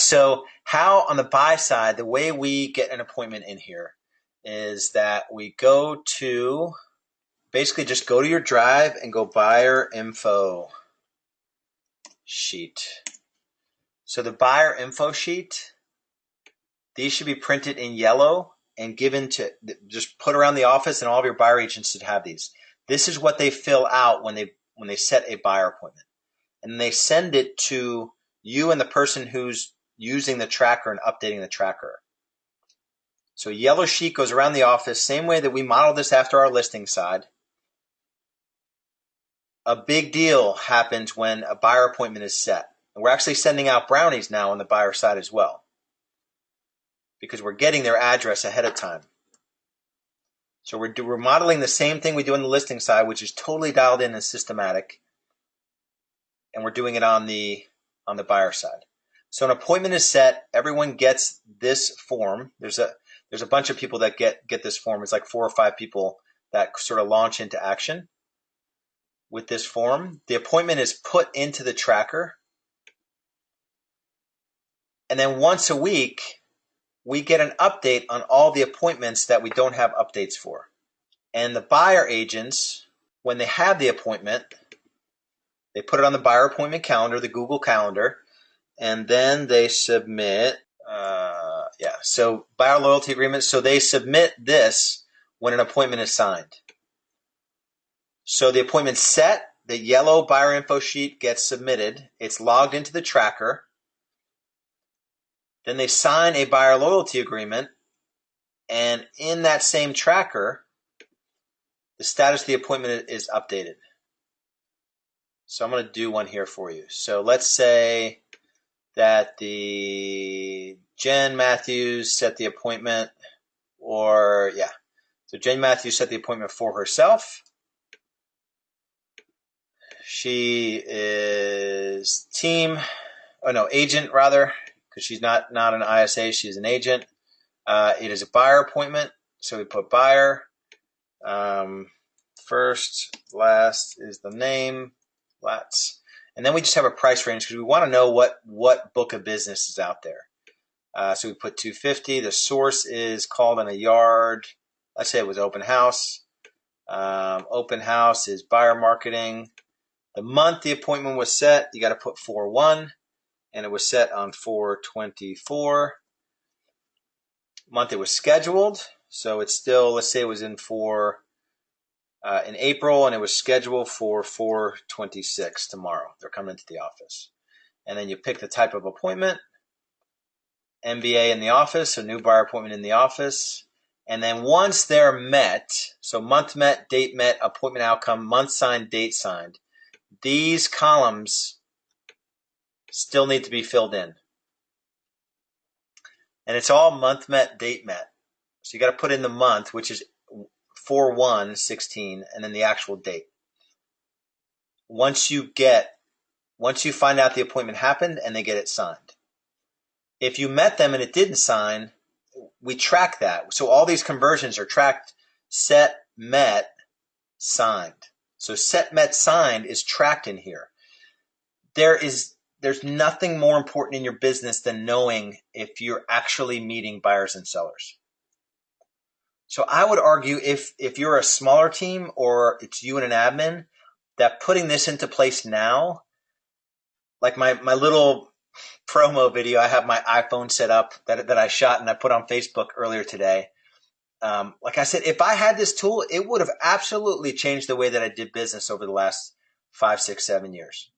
So how on the buy side, the way we get an appointment in here is that we go to, basically just go to your drive and go buyer info sheet. So the buyer info sheet, these should be printed in yellow and given to, just put around the office, and all of your buyer agents should have these. This is what they fill out when they set a buyer appointment. And they send it to you and the person who's using the tracker and updating the tracker. So a yellow sheet goes around the office, same way that we model this after our listing side. A big deal happens when a buyer appointment is set. And we're actually sending out brownies now on the buyer side as well, because we're getting their address ahead of time. So we're modeling the same thing we do on the listing side, which is totally dialed in and systematic. And we're doing it on the buyer side. So an appointment is set. Everyone gets this form. There's a bunch of people that get this form. It's like 4 or 5 people that sort of launch into action with this form. The appointment is put into the tracker. And then once a week, we get an update on all the appointments that we don't have updates for. And the buyer agents, when they have the appointment, they put it on the buyer appointment calendar, the Google Calendar, and then they submit, so buyer loyalty agreement. So they submit this when an appointment is signed. So the appointment's set, the yellow buyer info sheet gets submitted, it's logged into the tracker. Then they sign a buyer loyalty agreement, and in that same tracker, the status of the appointment is updated. So I'm going to do one here for you. So let's say that the Jen Matthews set the appointment, so Jen Matthews set the appointment for herself. She is agent rather, because she's not an ISA, she's an agent. It is a buyer appointment, so we put buyer. First, last is the name, Lats. And then we just have a price range because we want to know what book of business is out there. So we put 250. The source is called in a yard. Let's say it was open house. Open house is buyer marketing. The month the appointment was set, you got to put 4/1, and it was set on 4/24. Month it was scheduled, so it's still, let's say it was in April, and it was scheduled for 4/26 tomorrow. They're coming into the office. And then you pick the type of appointment, MBA in the office, so new buyer appointment in the office. And then once they're met, so month met, date met, appointment outcome, month signed, date signed, these columns still need to be filled in. And it's all month met, date met. So you got to put in the month, which is 4/1/16, and then the actual date. Once you find out the appointment happened and they get it signed. If you met them and it didn't sign, we track that. So all these conversions are tracked: set, met, signed. So set, met, signed is tracked in here. There's nothing more important in your business than knowing if you're actually meeting buyers and sellers. So I would argue if you're a smaller team or it's you and an admin, that putting this into place now, like my little promo video, I have my iPhone set up that I shot and I put on Facebook earlier today. Like I said, if I had this tool, it would have absolutely changed the way that I did business over the last 5, 6, 7 years.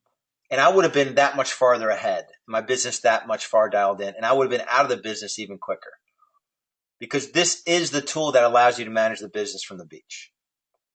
And I would have been that much farther ahead, my business that much far dialed in, and I would have been out of the business even quicker. Because this is the tool that allows you to manage the business from the beach.